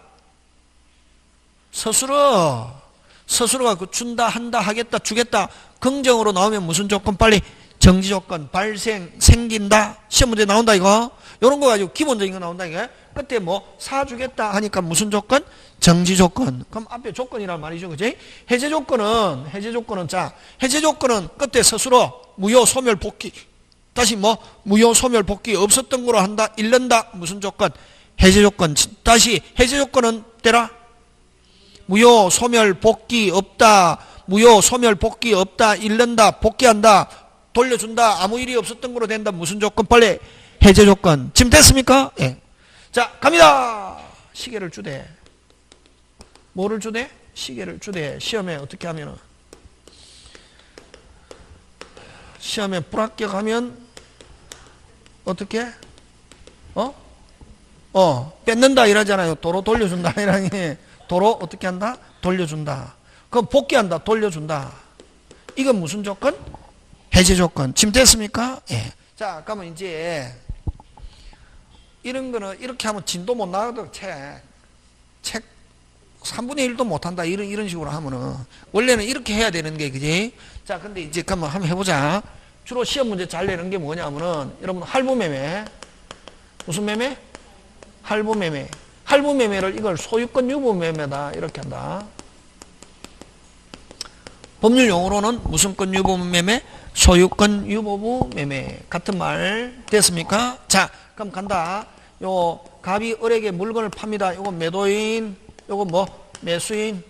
서술어가 그 준다, 한다, 하겠다, 주겠다. 긍정으로 나오면 무슨 조건? 빨리 정지 조건, 발생, 생긴다. 시험 문제 나온다 이거. 요런 거 가지고 기본적인 거 나온다 이게. 그때 뭐 사주겠다 하니까 무슨 조건? 정지 조건. 그럼 앞에 조건이란 말이죠. 그지? 해제 조건은 자, 해제 조건은 끝에 서술어 무효, 소멸, 복귀. 다시 뭐 무효, 소멸, 복귀 없었던 거로 한다. 잃는다. 무슨 조건? 해제 조건. 다시 해제 조건은 때라. 무효, 소멸, 복귀 없다. 무효, 소멸, 복귀 없다. 잃는다. 복귀한다. 돌려준다. 아무 일이 없었던 거로 된다. 무슨 조건? 빨리 해제 조건. 지금 됐습니까? 예. 자, 갑니다. 시계를 주되. 뭐를 주되? 시계를 주되. 시험에 어떻게 하면은 시험에 불합격하면 어떻게? 뺏는다 이러잖아요. 도로 돌려준다 이러니 도로 어떻게 한다? 돌려준다. 그럼 복귀한다. 돌려준다. 이건 무슨 조건? 해제 조건. 지금 됐습니까? 예. 자, 그러면 이제 이런 거는 이렇게 하면 진도 못 나가도 책 3분의 1도 못 한다. 이런 식으로 하면은 원래는 이렇게 해야 되는 게 그지? 자, 근데 이제 한번 해보자. 주로 시험 문제 잘 내는 게 뭐냐면은 여러분 할부매매 무슨 매매? 할부매매. 할부매매를 이걸 소유권 유보매매다 이렇게 한다. 법률 용어로는 무슨 권 유보매매? 소유권 유보부 매매. 같은 말 됐습니까? 자, 그럼 간다. 요 갑이 을에게 물건을 팝니다. 요거 매도인, 요거 뭐 매수인인데,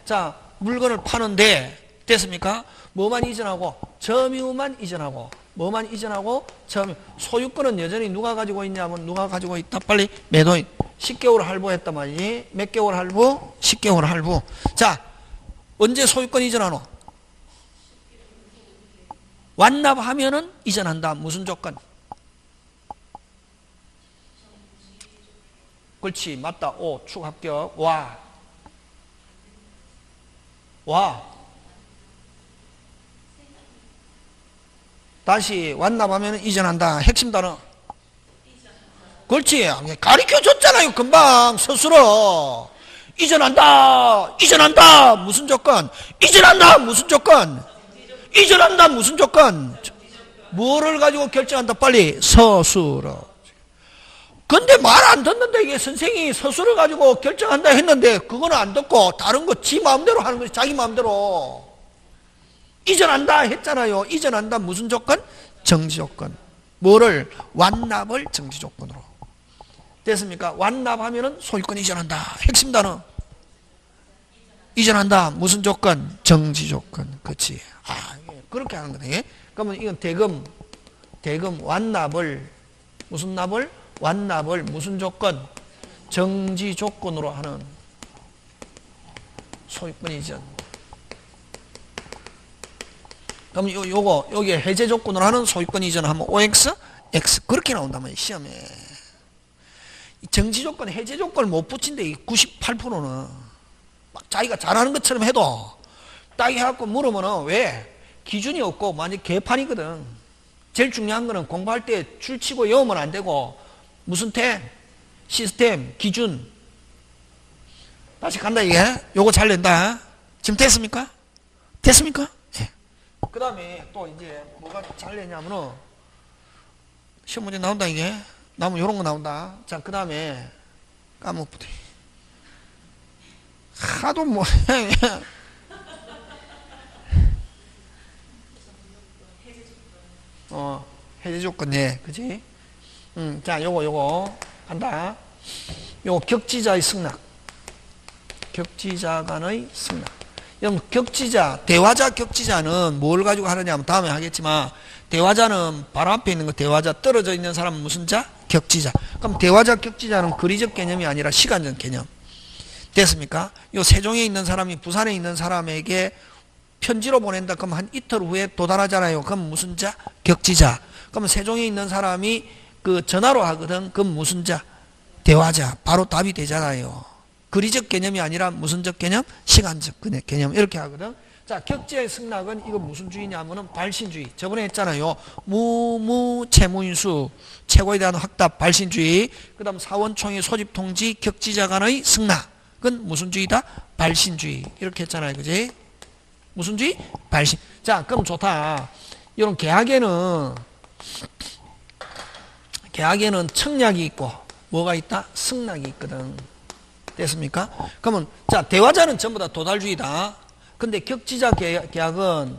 자 물건을 파는데 됐습니까? 뭐만 이전하고? 점유만 이전하고. 뭐만 이전하고? 소유권은 여전히 누가 가지고 있냐면 누가 가지고 있다? 빨리 매도인. 10개월 할부했단 말이지. 몇 개월 할부? 10개월 할부. 자, 언제 소유권 이전하노? 완납하면은 이전한다. 무슨 조건? 그렇지. 맞다. 오, 축 합격. 와. 다시 완납하면 이전한다. 핵심 단어. 그렇지. 가르쳐 줬잖아요. 금방 스스로. 이전한다. 무슨 조건? 이전한다. 무슨 조건? 이전한다. 무슨 조건? 뭐를 가지고 결정한다. 빨리 서술어. 근데 말 안 듣는데 이게 선생이 서술을 가지고 결정한다 했는데 그거는 안 듣고 다른 거 지 마음대로 하는 거지. 자기 마음대로. 이전한다 했잖아요. 이전한다 무슨 조건? 정지 조건. 뭐를? 완납을 정지 조건으로. 됐습니까? 완납하면은 소유권 이전한다. 핵심 단어. 이전한다. 무슨 조건? 정지 조건. 그렇지. 그렇게 하는 거네. 그러면 이건 대금 완납을 무슨 납을? 완납을 무슨 조건? 정지 조건으로 하는 소유권 이전. 그럼 여기 해제 조건으로 하는 소유권 이전 하면 OX, X 그렇게 나온다면 시험에 정지 조건, 해제 조건을 못 붙인데 98%는 자기가 잘하는 것처럼 해도 딱 해갖고 물으면은 왜 기준이 없고 만약 개판이거든. 제일 중요한 거는 공부할 때 줄치고 외우면 안 되고 무슨 시스템, 기준. 다시 간다 이게. 요거 잘 낸다. 지금 됐습니까? 됐습니까? 그 다음에 또 이제 뭐가 잘 내냐면은 시험 문제 나온다 이게. 나오면 요런 거 나온다. 자, 그 다음에 까먹부터 하도 뭐 해제 조건 그지? 자, 요거 간다. 요거 격지자의 승낙. 격지자 간의 승낙. 여러분 격지자, 대화자 격지자는 뭘 가지고 하느냐면 다음에 하겠지만 대화자는 바로 앞에 있는 거 대화자, 떨어져 있는 사람은 무슨 자? 격지자. 그럼 대화자 격지자는 거리적 개념이 아니라 시간적 개념. 됐습니까? 요 세종에 있는 사람이 부산에 있는 사람에게 편지로 보낸다. 그럼 한 이틀 후에 도달하잖아요. 그럼 무슨 자? 격지자. 그러면 세종에 있는 사람이 그 전화로 하거든. 그럼 무슨 자? 대화자. 바로 답이 되잖아요. 거리적 개념이 아니라 무슨적 개념? 시간적 개념. 이렇게 하거든. 자, 격지의 승낙은 이거 무슨 주의냐면은 발신주의. 저번에 했잖아요. 채무인수, 최고에 대한 확답, 발신주의. 그 다음 사원총회 소집통지, 격지자 간의 승낙은 무슨 주의다? 발신주의. 이렇게 했잖아요. 그지? 무슨 주의? 발신. 자, 그럼 좋다. 이런 계약에는 청약이 있고 뭐가 있다? 승낙이 있거든. 됐습니까? 그러면 자, 대화자는 전부 다 도달주의다. 근데 격지자 계약은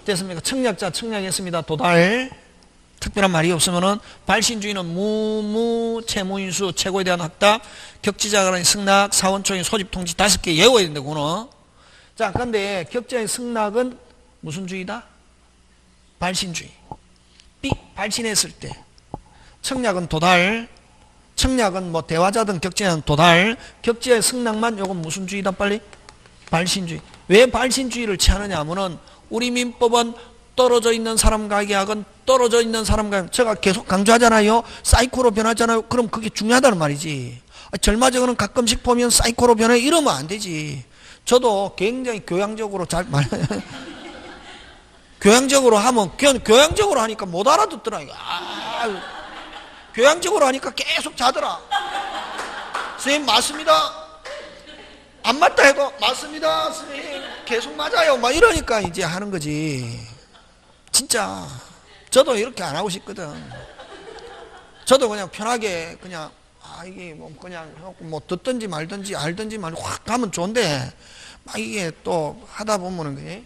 됐습니까? 청약자 청약했습니다. 도달. 특별한 말이 없으면은 발신주의는 채무인수, 최고에 대한 확답, 격지자 간의 승낙, 사원총회 소집통지 5개 외워야 된다. 그거는. 자, 근데 격지자의 승낙은 무슨 주의다? 발신주의. 발신했을 때. 청약은 도달. 청약은 뭐 대화자든 격지자는 도달. 격지자의 승낙만 요건 무슨 주의다? 빨리. 발신주의. 왜 발신주의를 취하느냐 하면은 우리 민법은 떨어져 있는 사람과 계약은 떨어져 있는 사람과 제가 계속 강조하잖아요. 사이코로 변하잖아요. 그럼 그게 중요하다는 말이지. 절마저는 가끔씩 보면 사이코로 변해 이러면 안 되지. 저도 굉장히 교양적으로 교양적으로 하면 교양적으로 하니까 못 알아듣더라. 교양적으로 하니까 계속 자더라. 선생님 맞습니다. 안 맞다 해도 맞습니다. 선생님 계속 맞아요. 막 이러니까 이제 하는 거지. 진짜 저도 이렇게 안 하고 싶거든. 저도 그냥 편하게 그냥 이게 뭐 그냥 뭐 듣든지 말든지 알든지 말고 확 가면 좋은데 막 이게 또 하다 보면은 그게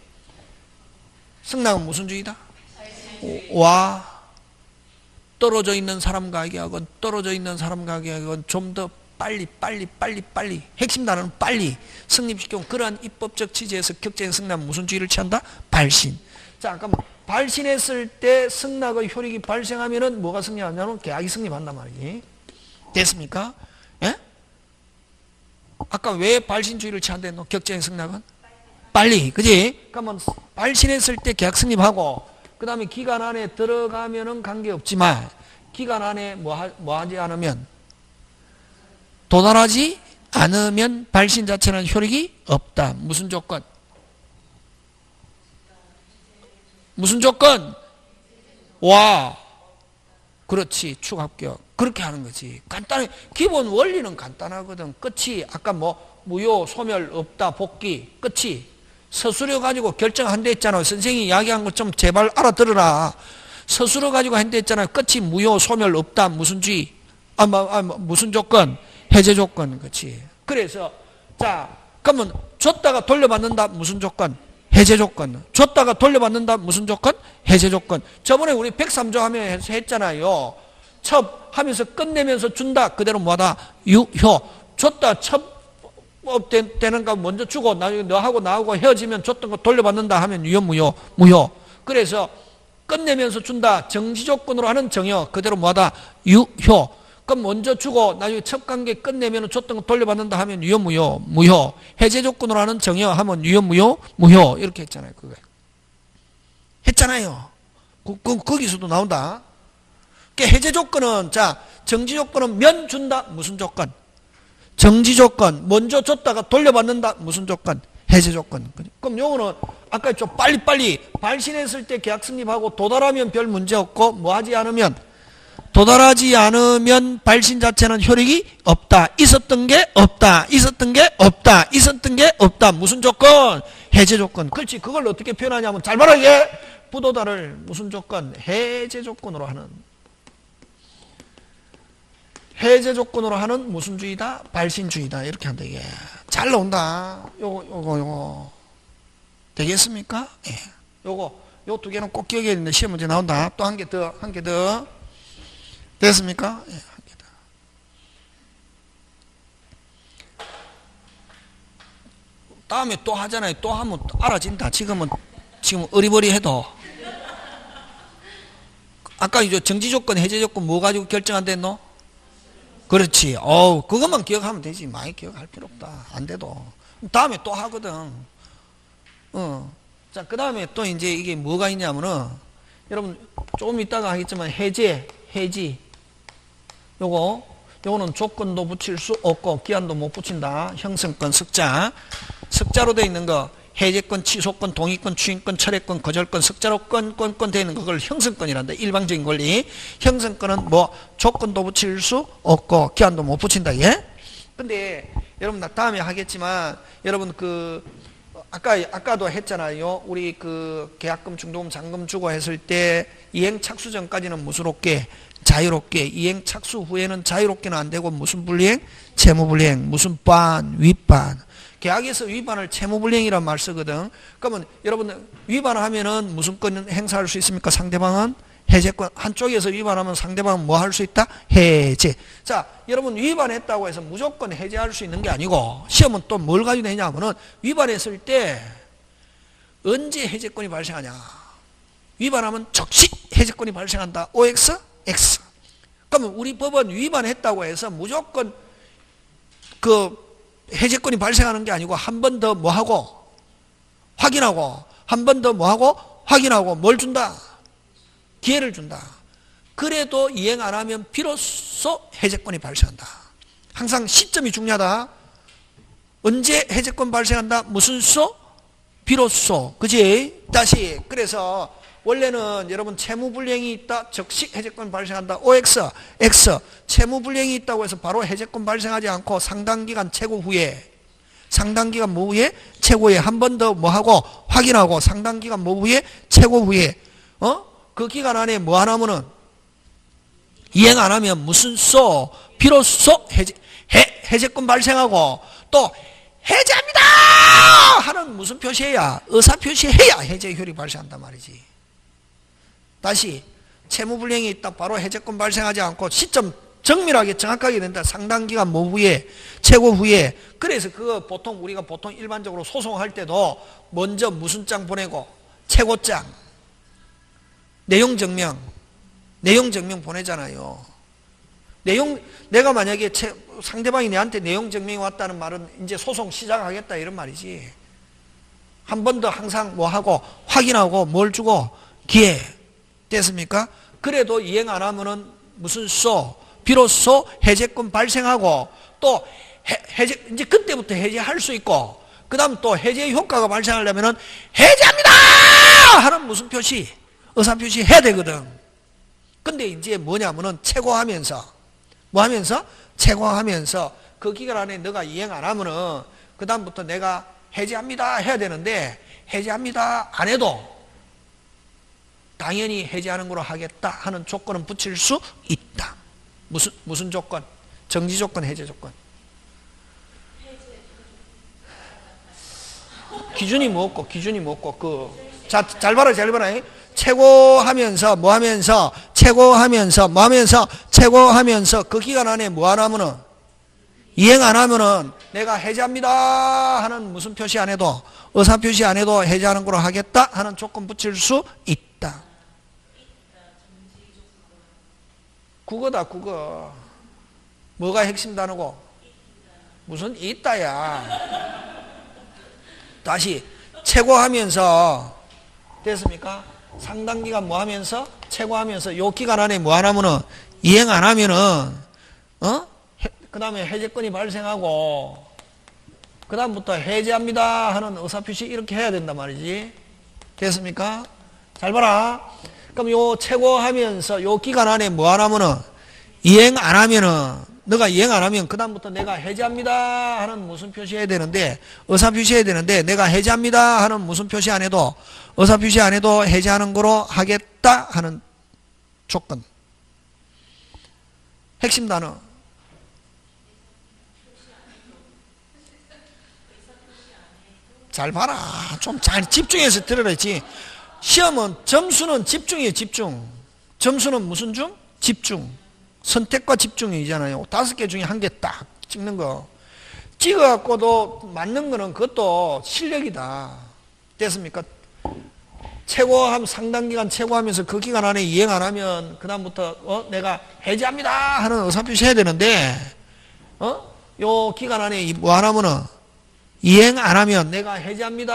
승낙은 무슨 주의다? 와 떨어져 있는 사람과 계약은 떨어져 있는 사람과 계약은 좀 더 빨리 핵심 단어는 빨리 성립시키고 그러한 입법적 취지에서 격제인 승낙은 무슨 주의를 취한다? 발신. 자, 그럼 발신했을 때 승낙의 효력이 발생하면은 뭐가 성립하냐면 계약이 성립한단 말이지. 됐습니까? 예? 아까 왜 발신주의를 취한댔노? 격제인 승낙은? 빨리. 그지? 그러면 발신했을 때 계약 성립하고 그 다음에 기간 안에 들어가면은 관계없지만 기간 안에 뭐 하지 않으면 도달하지 않으면 발신 자체는 효력이 없다. 무슨 조건? 무슨 조건? 와 그렇지 축합격 그렇게 하는 거지. 간단해. 기본 원리는 간단하거든. 끝이 아까 뭐 무효 소멸 없다 복귀 끝이 서술해 가지고 결정한다 했잖아요. 선생님이 이야기한 것 좀 제발 알아들으라. 서술해 가지고 한다 했잖아요. 끝이 무효 소멸 없다 무슨 주의? 무슨 조건? 해제 조건. 그렇지. 그래서 자 그러면 줬다가 돌려받는다 무슨 조건? 해제 조건. 줬다가 돌려받는다 무슨 조건? 해제 조건. 저번에 우리 103조 하면서 했잖아요. 첩 하면서 끝내면서 준다. 그대로 뭐하다? 유효. 줬다 첩 되는 거 먼저 주고 나중에 너하고 나하고 헤어지면 줬던 거 돌려받는다 하면 유효 무효? 무효. 그래서 끝내면서 준다. 정지 조건으로 하는 정효. 그대로 뭐하다? 유효. 그럼 먼저 주고 나중에 첩관계 끝내면 줬던 거 돌려받는다 하면 유효 무효? 무효. 해제 조건으로 하는 정효 하면 유효 무효? 무효. 이렇게 했잖아요. 그거 했잖아요. 거기서도 나온다. 해제 조건은 자 정지 조건은 면 준다 무슨 조건? 정지 조건. 먼저 줬다가 돌려받는다 무슨 조건? 해제 조건. 그럼 요거는 아까 좀 빨리 발신했을 때 계약 성립하고 도달하면 별 문제 없고 뭐 하지 않으면 도달하지 않으면 발신 자체는 효력이 없다. 있었던 게 없다. 있었던 게 없다. 있었던 게 없다. 무슨 조건? 해제 조건. 그렇지. 그걸 어떻게 표현하냐면 잘 봐라 이게 부도달을 무슨 조건? 해제 조건으로 하는 해제 조건으로 하는 무슨 주의다? 발신주의다. 이렇게 한다 이게. 잘 나온다. 요거 되겠습니까? 예. 요 두 개는 꼭 기억해야 되는데 시험 문제 나온다. 또 한 개 더. 됐습니까? 예, 한 개 더. 다음에 또 하잖아요. 또 하면 알아진다. 지금 어리버리해도. 아까 이제 정지 조건, 해제 조건 뭐 가지고 결정 안 됐노? 그렇지. 그것만 기억하면 되지. 많이 기억할 필요 없다. 안 돼도. 다음에 또 하거든. 자, 그 다음에 또 이제 이게 뭐가 있냐면은, 여러분, 조금 이따가 하겠지만, 해지. 요거는 조건도 붙일 수 없고, 기한도 못 붙인다. 형성권, 석자. 석자로 되어 있는 거, 해제권, 취소권, 동의권, 추인권, 철회권, 거절권, 석자로 권 되어 있는 그걸 형성권이란다. 일방적인 권리. 형성권은 뭐, 조건도 붙일 수 없고, 기한도 못 붙인다. 예? 근데, 여러분, 나 다음에 하겠지만, 여러분, 아까도 했잖아요. 우리 계약금, 중도금, 잔금 주고 했을 때 이행 착수 전까지는 무수롭게 자유롭게, 이행 착수 후에는 자유롭게는 안 되고 무슨 불이행? 채무불이행. 무슨 윗반. 계약에서 위반을 채무불이행이라는 말 쓰거든. 그러면 여러분 위반을 하면은 무슨 권 행사할 수 있습니까? 상대방은 해제권. 한쪽에서 위반하면 상대방은 뭐 할 수 있다? 해제. 자, 여러분 위반했다고 해서 무조건 해제할 수 있는 게 아니고 시험은 또 뭘 가지고 되냐면은 위반했을 때 언제 해제권이 발생하냐. 위반하면 즉시 해제권이 발생한다. OX, X. 그러면 우리 법은 위반했다고 해서 무조건 해제권이 발생하는 게 아니고 한 번 더 뭐하고 확인하고 한 번 더 뭐하고 확인하고 뭘 준다? 기회를 준다. 그래도 이행 안 하면 비로소 해제권이 발생한다. 항상 시점이 중요하다. 언제 해제권 발생한다? 무슨 소? 비로소. 그지? 다시. 그래서 원래는 여러분 채무불이행이 있다. 즉시 해제권 발생한다. OX, X. 채무불이행이 있다고 해서 바로 해제권 발생하지 않고 상당기간 최고 후에 상당기간 뭐 후에? 최고 후에 한 번 더 뭐하고 확인하고 상당기간 뭐 후에? 최고 후에 그 기간 안에 뭐 안 하면은 이행 안 하면 무슨 소? 비로소 해제권 발생하고 또 해제합니다! 하는 무슨 표시해야? 의사표시해야 해제 효력이 발생한단 말이지. 다시 채무불이행이 있다. 바로 해제권 발생하지 않고 시점 정밀하게 정확하게 된다. 상당기간 뭐 후에? 최고 후에. 그래서 우리가 보통 일반적으로 소송할 때도 먼저 무슨 장 보내고? 최고장. 내용 증명 보내잖아요. 내가 만약에 상대방이 내한테 내용 증명이 왔다는 말은 이제 소송 시작하겠다 이런 말이지. 한 번 더 항상 뭐 하고 확인하고 뭘 주고 기회. 됐습니까? 그래도 이행 안 하면은 무슨 비로소 해제권 발생하고 또 이제 그때부터 해제할 수 있고 그 다음 또 해제 효과가 발생하려면은 해제합니다! 하는 무슨 표시? 의사표시 해야 되거든. 근데 이제 뭐냐면은 최고하면서 뭐 하면서? 최고하면서 그 기간 안에 너가 이행 안 하면은 그 다음부터 내가 해제합니다 해야 되는데 해제합니다 안 해도 당연히 해제하는 걸로 하겠다 하는 조건은 붙일 수 있다. 무슨 조건? 정지 조건, 해제 조건. 기준이 뭐고 잘 봐라. 최고하면서 그 기간 안에 뭐 안 하면은 이행 안 하면은 내가 해제합니다 하는 무슨 표시 안 해도 의사 표시 안 해도 해제하는 걸로 하겠다 하는 조건 붙일 수 있다. 국어. 뭐가 핵심 단어고? 무슨 있다야. 다시 최고하면서 됐습니까? 상당기간 뭐 하면서? 최고하면서 요 기간 안에 뭐 안 하면은 이행 안 하면은 그 다음에 해제권이 발생하고 그 다음부터 해제합니다 하는 의사표시 이렇게 해야 된단 말이지. 됐습니까? 잘 봐라. 그럼 요 최고하면서 요 기간 안에 뭐 안 하면은 이행 안 하면은 너가 이행 안 하면 그 다음부터 내가 해제합니다 하는 무슨 표시해야 되는데 의사표시해야 되는데 내가 해제합니다 하는 무슨 표시 안 해도 의사표시 안 해도 해제하는 거로 하겠다 하는 조건. 핵심 단어. 잘 봐라. 좀 잘 집중해서 들어야지. 시험은 점수는 집중이에요. 집중. 점수는 무슨 중? 집중. 선택과 집중이잖아요. 5개 중에 한 개 딱 찍는 거. 찍어갖고도 맞는 거는 그것도 실력이다. 됐습니까? 상당기간 최고하면서 그 기간 안에 이행 안 하면 그 다음부터 내가 해제합니다 하는 의사표시 해야 되는데 요 기간 안에 뭐 안 하면은 이행 안 하면 내가 해제합니다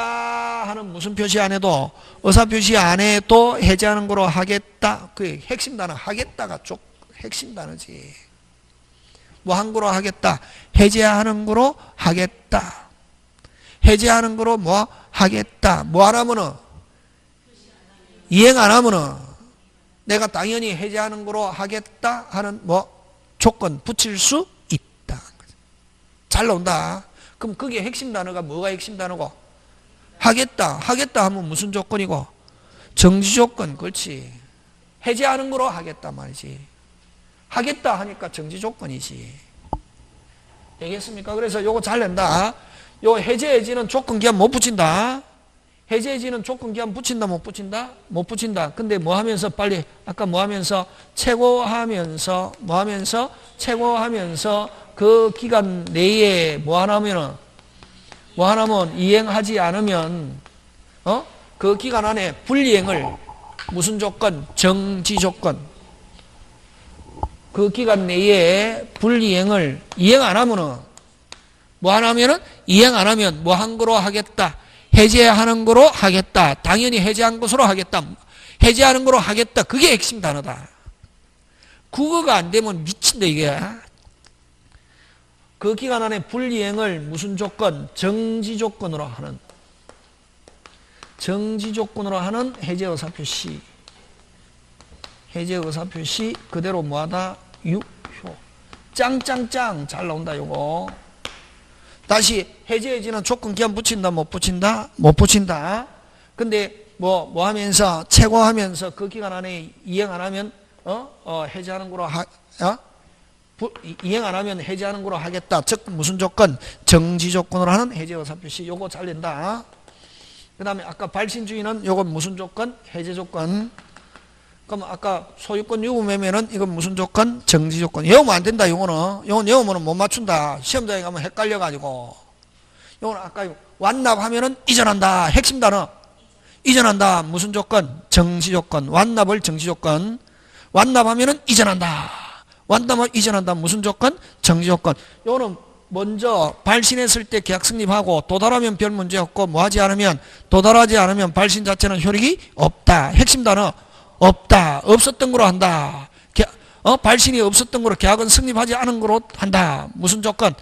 하는 무슨 표시 안 해도 의사 표시 안 해도 해제하는 거로 하겠다. 그 핵심 단어 하겠다가 쭉 핵심 단어지. 뭐 한 거로 하겠다. 해제하는 거로 하겠다. 해제하는 거로 뭐 하겠다. 뭐 안 하면은 이행 안 하면은 내가 당연히 해제하는 거로 하겠다 하는 뭐 조건 붙일 수 있다. 잘 나온다. 그럼 그게 핵심 단어가 뭐가 핵심 단어고? 하겠다. 하겠다 하면 무슨 조건이고? 정지 조건. 그렇지. 해제하는 거로 하겠다 말이지. 하겠다 하니까 정지 조건이지. 알겠습니까? 그래서 요거 잘 낸다. 요 해제해지는 조건 기한 못 붙인다. 해제해지는 조건 기한 붙인다 못 붙인다? 못 붙인다. 근데 뭐 하면서 빨리 아까 뭐 하면서 최고하면서 뭐 하면서 최고하면서 그 기간 내에 뭐 하나면은 뭐 하나면 이행하지 않으면 그 기간 안에 불이행을 무슨 조건? 정지 조건. 그 기간 내에 불이행을 이행 안 하면은 뭐 안 하면은 이행 안 하면 뭐 한 거로 하겠다. 해제하는 거로 하겠다. 당연히 해제한 것으로 하겠다. 해제하는 거로 하겠다. 그게 핵심 단어다. 국어가 안 되면 미친다 이게. 그 기간 안에 불이행을 무슨 조건? 정지 조건으로 하는 정지 조건으로 하는 해제 의사 표시. 해제 의사 표시 그대로 뭐하다? 유효. 짱짱짱 잘 나온다 요거. 다시 해제해지는 조건 기한 붙인다 못 붙인다? 못 붙인다. 근데 뭐 하면서 최고하면서 그 기간 안에 이행 안 하면 해제하는 거로 이행 안 하면 해제하는 거로 하겠다. 즉 무슨 조건? 정지 조건으로 하는 해제 의사 표시. 요거 잘 낸다. 그다음에 아까 발신주의는 요건 무슨 조건? 해제 조건. 그럼 아까 소유권 유무매매는 이건 무슨 조건? 정지 조건. 외우면 안 된다. 요거는 외우면 못 맞춘다. 시험장에 가면 헷갈려가지고. 요거는 아까 완납하면은 이전한다. 핵심 단어. 이전한다. 무슨 조건? 정지 조건. 완납을 정지 조건. 완납하면은 이전한다. 완납을 이전한다. 무슨 조건? 정지 조건. 요거는 먼저 발신했을 때 계약 성립하고 도달하면 별 문제 없고 뭐하지 않으면 도달하지 않으면 발신 자체는 효력이 없다. 핵심 단어. 없다. 없었던 거로 한다. 발신이 없었던 거로 계약은 성립하지 않은 거로 한다. 무슨 조건?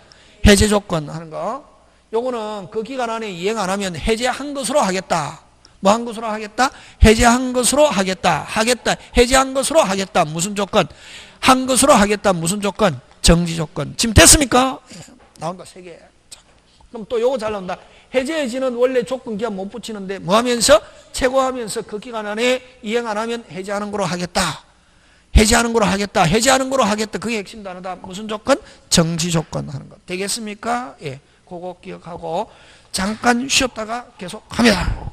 해제 조건 하는 거. 요거는 그 기간 안에 이행 안 하면 해제한 것으로 하겠다. 뭐 한 것으로 하겠다? 해제한 것으로 하겠다. 하겠다. 해제한 것으로 하겠다. 무슨 조건? 한 것으로 하겠다. 무슨 조건? 정지 조건. 지금 됐습니까? 나온다. 3개. 그럼 또 요거 잘 나온다. 해제해지는 원래 조건 기한 못 붙이는데 뭐 하면서? 최고하면서 그 기간 안에 이행 안 하면 해제하는 거로 하겠다. 해제하는 거로 하겠다. 해제하는 거로 하겠다. 그게 핵심 단어다. 무슨 조건? 정지 조건 하는 거. 되겠습니까? 예. 그거 기억하고 잠깐 쉬었다가 계속 합니다.